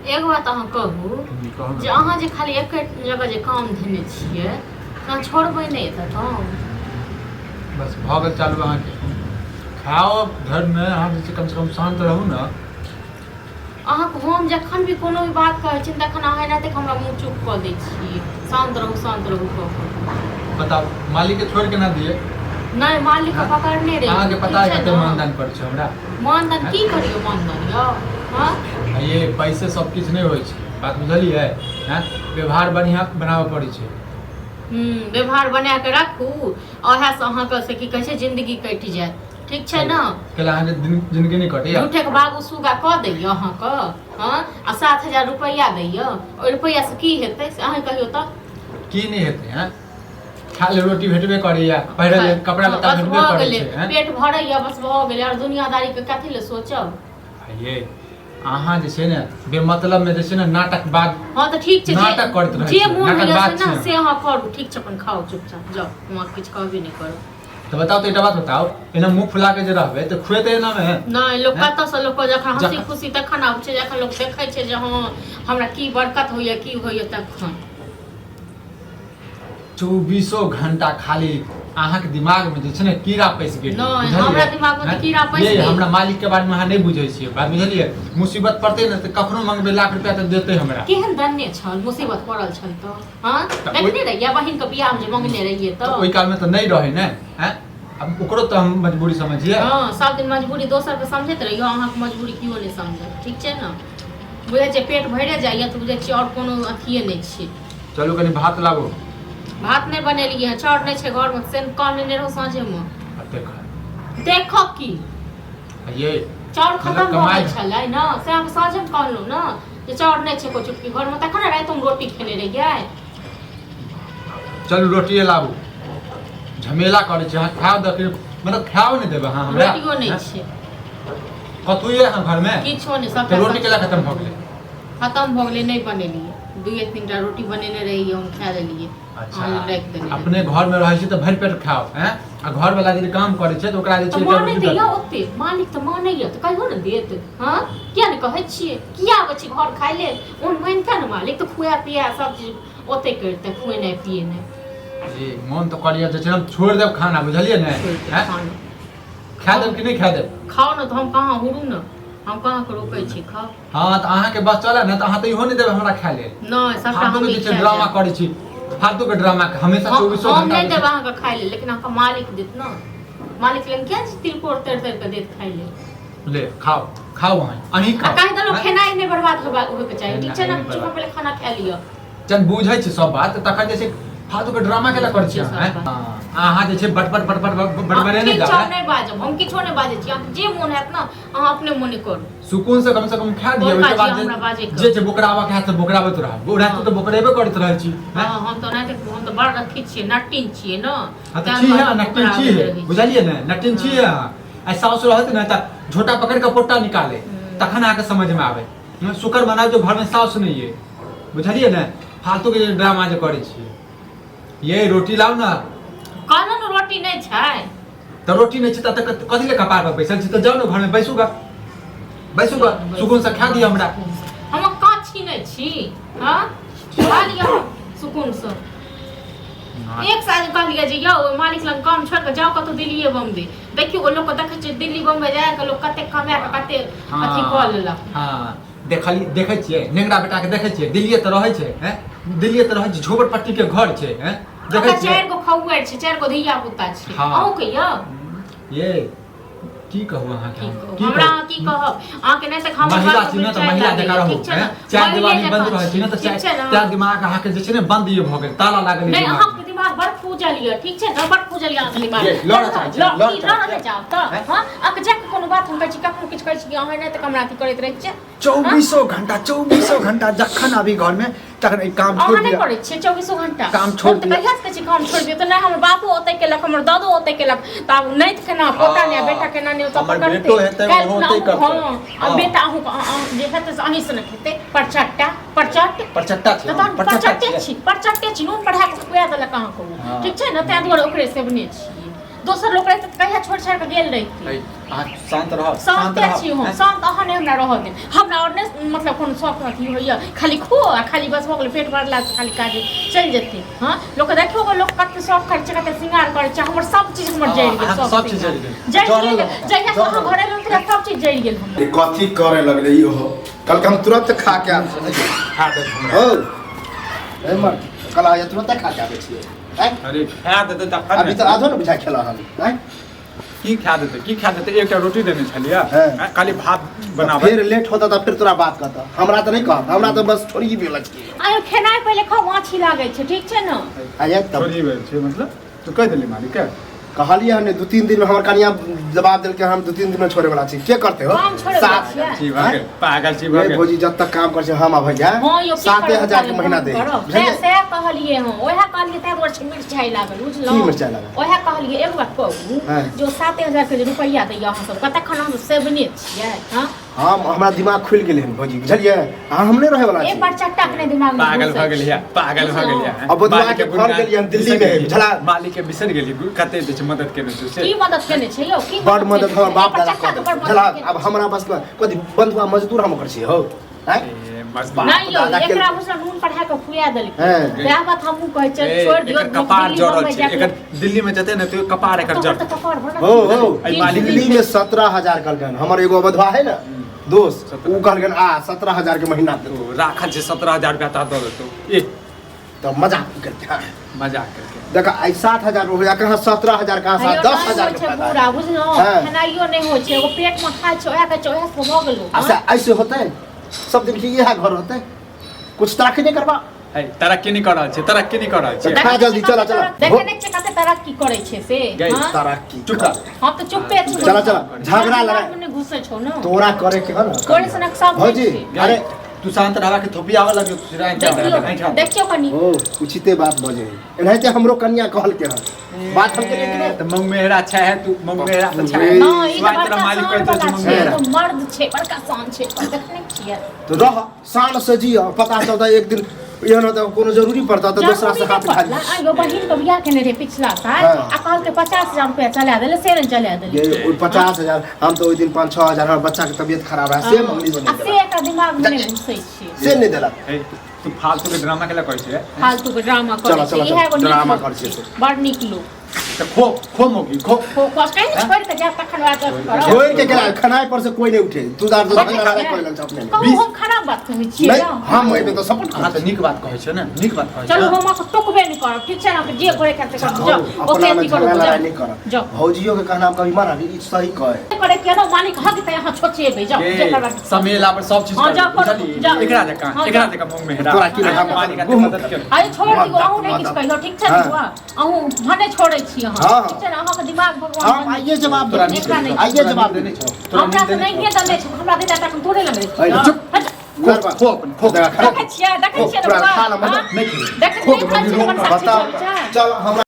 एगो बात अहाँ कहू जे अहाँ जे खाली एक जगह जे काम धने छिए अहाँ छोड़बै नहीं एतऽ काम बस भऽ गेल चालू अहाँके खाओ घर में अहाँ जे कम से कम शांत रहू ना अहाँके हम जखन भी कोनो भी बात कहै छी तखन अहाँ एना तक हमरा मुँह चुप कऽ दै छियै शांत रहू कह बताओ मालिक के छोड़ के ना दिए नहीं मालिक के पकड़ने रही अहाँके पता है कते मानदान पड़ै छै हमरा मानदान की करियो मानदान यौ हां ये पैसे सब किछ नहीं होय छै बात बुझलियै हैं व्यवहार बढ़िया बनाबे पड़ै छै व्यवहार बना के राखू ओहे से अहाँके से की कहै छै जिंदगी कट जायत ठीक छै ना केला अहाँके जिंदगी नहीं कटै झूठे के बाबू सुगा कह दैय अहाँके हां आ 7000 रुपया दैय ओइ रुपया से की हेतै से अहाँ कहियो त की नहीं हेतै हैं खाली रोटी भेटबे करैया पहिरल कपड़ा लत्ता भेटबे करै छै हैं पेट भरैया बस भ गेलै और दुनियादारी के कथि ले सोचब ये अहाँ जे छै ने बेमतलब में जे छै ने नाटकबाज हां त ठीक छै नाटक करैत रहै जे मोन होइया छै से अहाँ करू ठीक छै अपन खाओ चुपचाप जाओ हम किछ कहबे नहीं करू तो बताओ तो एकटा बात बताओ एना मुंह फुला के जे रहबे त खुएते एना में नहीं लोग कत से लोग जखन हंसी खुशी तखन आबै छै जखन लोग देखै छै जे हां हमरा की बरकत होइया की होइया तखन 24 घंटा खाली अहाँ के दिमाग में जे छै ने कीड़ा पैस गेल नहीं हमरा दिमाग में कीड़ा पैस गेल ये हमरा मालिक के बारे में अहाँ नहीं बुझै छियै बात बुझलियै मुसीबत पड़ते न त कखनो मंगबे लाख रुपया त देते हमरा केहन दन्ने छल मुसीबत पड़ल छल त हां देखने रहिया बहिन के बियाह में जे मंगने रहिए त ओइ काल में त नहीं रहे ने हैं अब ओकरो त हम मजबूरी समझिए हां सब दिन मजबूरी दोसर के समझैत रहियो अहाँ के मजबूरी कियो नहीं समझे ठीक छै न बुझै छै पेट भरे जाइए त बुझै छी और कोनो अथिए नहीं छै चलू कनी भात लाबो भात नहीं बनेलिए चाउर नहीं छै घर में से कम लेने रहो साँझे में देखो की ये चाउर खत्म भ गेल छलै न से हम साँझे में कहलहुँ न जे चाउर नहीं छै को चुटकी घर में तखन रात में रोटी खेने रहिए चलू रोटिए लाबू झमेला करे छै अहाँ खाओ द मतलब खाओ नहीं देबे अहाँ हमरा रोटियो नहीं छै कथुए अहाँ घर में किछो नहीं सब तो रोटी केला खत्म भ गेलै खत्म भ गेलै नहीं बनेलिए 2-3टा रोटी बनेने रहिए हम खा लेलिए अच्छा अपने घर में रहै छी त भरि पेट खाओ हैं आ घर वाला जे काम करे छै त ओकरा जे छै माने दैया ओते मालिक त मानैया त कहियो न देत हां किया न कहै छियै किया आबै छी घर खाइ ले उन मानता न मालिक त खुआ पिया सब चीज ओते करते खुएने पिएने जी मन तो करिया जे छै हम छोड़ देब खाना बुझलिए न हैं खा देब कि नहीं खा देब खाओ न त हम कहां हुरू न हम कहां के रोकै छी खाओ हां त अहाँ के बस चले न त अहाँ त इहो नहीं देबे हमरा खा ले नहीं सबटा हम जे छै ड्रामा करै छी फालतू के ड्रामा हमेशा 24 घंटा हम नहीं देब अहाँ के खाइ ले लेकिन अहाँ का मालिक देत न मालिक लेकिन क्या तिलकोर तर तर के देत खाइ ले ले खाओ खाओ अहीं खाओ काहे त लोग खेनाइ नहीं बर्बाद होबे के चाहिए ठीक छै न चुप पहले खाना खा लियो जन बुझै छै सब बात तखन जे छै फालतू के ड्रामा केला करै छी हैं अहाँ जे छै बटपट बड़बड़े नहीं जाबे नहीं बाजब हम किछो नहीं बाजै छी जे मोन हैत न अहाँ अपने मोने करू सुकून से कम खा दियौ ओके बाद जे छै बोकरावा के हाथ से बोकरावत रहब बोरा तो बोकरेबे करैत रहै छी हां हम तो नहीं हम तो बड़ रखी छी नटिन छी न हां त छी है नटिन छी है बुझलिए न नटिन छी है आ साउस रहत न त झोटा पकड़ के पोटा निकाले तखन आके समझ में आवे शुक्र मनाओ जो घर में साउस नहीं है बुझलिए न फालतू के ड्रामा जे करै छी ये रोटी लाओ ना कहलो न रोटी नहीं छै त रोटी नहीं छै त कथि ले कपार पर बैसल छी त जाओ न घर में बैसूगा सुकून से खा दियो हमरा हम काछी नहीं छी हां खा लियो सुकून से एक साल कह लिया जे यो मालिक लंग काम छोड़ के जाओ कतो दिल्ली बम्बे देखियो ओ लोग को देखे छै दिल्ली बम्बे जाए के लोग कते कमा के कते अथी क लेलक हां देखै छियै नेंगरा बेटा के देखै छियै दिल्ली त रहै छै हैं दिल्ली त रहै छै झोपड़पट्टी के घर छै हैं देखै छियै 4 गो खौआ छै 4 गो धिया पुता छै अहू के ये की कहू अहाँ के हमरा की कहब अहाँ के नहीं त हम महिला छी न त महिला जका रहू हैं चार दिवारी बंद रहै छै न त चार दिमाग अहाँ के जे छै ने बंद ये भ गेल ताला लागल नहीं अहाँ के दिमाग बड़ पूजल ये ठीक छै न बड़ पूजल ये अहाँ दिमाग लड़ जाओ त हां अक जाके कोनो बात हम कहै छी कखनो किछ कहै छी अहाँ नहीं त हमरा अथी करैत रहै छै 24 घंटा जखन अभी घर में तखन एक काम छोड़ दिया नहीं करे छे 24 घंटा काम छोड़ दिया कहिया से छी काम छोड़ दियो त नहीं हमर बापू ओते केलक हमर दादो ओते केलक तब नहीं त केना पोता ने बेटा केना ने तो हमर बेटो हेतै वो होते करते हां बेटा अहू जे हेतै से अहीं से न खेतै परचट्टा छी नून पढ़ा के खुआ देलक अहाँ को ठीक छै न तै दुआरे ओकरे से बने छी दोसर लोग रहते कहिया छोड़ छाड़ के गेल रही शांत रह शांत छी हम शांत अहाँ ने हमरा रह दे हमरा और मतलब कोनो शौक अथी होइए खाली खो आ खाली बस हो गेलै पेट भरला से खाली काज चलि जेतै हाँ लोक देखियो गो लोक कते शौक करै छै कते श्रृंगार करै छै हमर सब चीज हमर जरि गेल सब चीज जरि गेल जरि गेल जहिया से हम घरे लौट के सब चीज जरि गेल हमर ये कथी करे लगले ई हो कल हम तुरंत खा के खा दे हो ए मर कल आया तुरंत खा के आबे छियै हैं अरे खा दे त अभी तो आधो न बुझा खेला हम हैं की खा देते एकटा रोटी देने छलिया हाँ। खाली भात बनाबे फिर लेट होता तो फिर तोरा बात कहता हमरा तो नहीं कहत हमरा तो बस छोड़ी भी लच के आयो खेनाइ पहिले खाओ माछी लागै छै ठीक छै न आया तब छोड़ी बेर छै मतलब तू कह देली मालिक के कहलिए हमने 2-3 दिन में हमर कनिया जवाब देल के हम 2-3 दिन में छोड़े वाला छी के करते हो काम छोड़े वाला छियै। छी भागे पागल छी ये भागे भोजी जब तक काम कर हम आ भैया हाँ यो 7,000 के महीना दे से कहलिए हम ओहे कहलिए तै दुआरे छै मिर्चाई लागल बुझलौ की मिर्चाई लागल? ओहे कहलिए एक बात कहू हाँ। जो 7,000 के रुपैया दैया अहाँ सब कते खाना हम सेवने छियै हां हम हमरा दिमाग खुल गेले हन भोजी बुझलिए हम नहीं रहे वाला एक छी बार चट्टा अपने दिमाग में पागल घुसै भ गेलिया छै। पागल भ गेलिया अब बुधवार के फोन केलिए हम दिल्ली में झला मालिक के बिसर गेली कते दे छै मदद केने छै से की मदद केने छै यौ की बड़ मदद हमर बाप दादा चट्टा के बड़ कर मदद झला केने अब हमरा बस में कथि बंधुआ मजदूर हम कर छी हो हैं ए, बस नहीं यो दादा के- एकरा बुझल नून पढ़ा के खुया देलकै हाँ। वएह बात हमहू कहै छै ए, छोड़ दियौ एकर कपार दिल्ली जड़ल बम्बई छै जाके- एकर दिल्ली में जते ने तो कपार एकर जड़ तो कपार भरल हो हो आई मालिक दिल्ली में 17,000 कहलकन हमर एगो बधवा है ना दोस्त उ कहलकन 17,000 के महीना दे तो राखल छै 17,000 रुपया ता दो तो ए तो मजाक करते हैं मजाक करके देखा आई 7,000 रुपया कहाँ 17,000 कहाँ अयो 10,000 छै के फायदा पूरा बुझलो हाँ। खेनाइयो नहीं होइ छै एगो पेट में खाइ छै ओहे के ओहे से भ गेलो अच्छा ऐसे होते सब दिन की यह घर होते कुछ तरक्की नहीं करबा है तरक्की नहीं कर रहल छै तरक्की नहीं कर रहल छै खा जल्दी, चला, चला। देखे नहीं छै कते तरक्की करै छै से गई, हाँ? तरक्की चुप रह हम तो चुपे छी चला, चला, झगड़ा लगा। में घुसे छौ न तोरा करे के है ना कोई सनक सब भौजी छै। अरे तू शांत रहबा के थोपी आवे लगे तू सिरा देखियो देखियो कनी ओ उचिते बात बजे एनाहिते हमरो कन्या कहल के है बात हम के लिए तो मंगमेरा छै है तू मंगमेरा तो छै ए, ना ई स्वाइत्र बड़का मालिक शान कहै छै वाला छै मंगमेरा तो मर्द छै बड़का शान छै पर देखने छियै तो रह शान से जिया पता चलता एक दिन एहन होता कोनो जरूरी पड़ता तो दूसरा से हाथ खा ली आयो बहिन के बियाह केने रे पिछला साल हाँ। आ कहल के 50,000 रुपया चला देले से ने चला देले ये 50,000 हम तो ओइ दिन 5-6,000 हमर बच्चा के तबीयत खराब है से मंगली आ बने से एकरा दिमाग में नहीं घुसै छै से नहीं देला है तू फालतू के ड्रामा केला कहै छै फालतू के ड्रामा चलो, करे चलो, छै इहे एगो ड्रामा नीक करै लोग छै। छै बड़ नीक लोग तो खो मोगी खो कहीं छोड़ के जा तखन बात करो जोर के केला खनाय पर से कोई नहीं उठे तू दार तो झगड़ा लड़ाई कोई लग अपने में। कहू हम खराब बात कहै छियै नहीं ना हम ओइ में तो सपोर्ट हां तो नीक बात कहै छै ना नीक बात कहै चलो छै हम आपको टोकबे नहीं करब ठीक छै ना कि जे करे करते कर जाओ ओके अपना में अथी करो झगड़ा लड़ाई जाओ नहीं कर जाओ भौजियों के कहना कभी मारा ई सही कहे करे केनो मालिक हक त यहाँ छोचेबे जाओ जे ए, करबा समेला पर सब चीज हाँ, कर जाओ, करो, बुझली जाओ। एकरा हाँ, जका जाओ। मंगमेरा तोरा की लगा मालिक के मदद कर आइ छोड़ दियो अहूँ नहीं किछ कहियो ठीक छै हाँ। बुआ अहूँ भने छोड़ै छी अहाँ हाँ। ठीक छै ना अहाँ के दिमाग भगवान हम आइए जवाब तोरा दे एकरा नहीं आइए जवाब देने छो हमरा से नहीं ये दमे छै हमरा देता तक थोड़े लगे अरे चुप खो अपन खो देखा देखै छियै ना खो, पूरा बुआ खा ला, मदद हाँ? नहीं खेली। देखै छियै बताओ अपन चल हमरा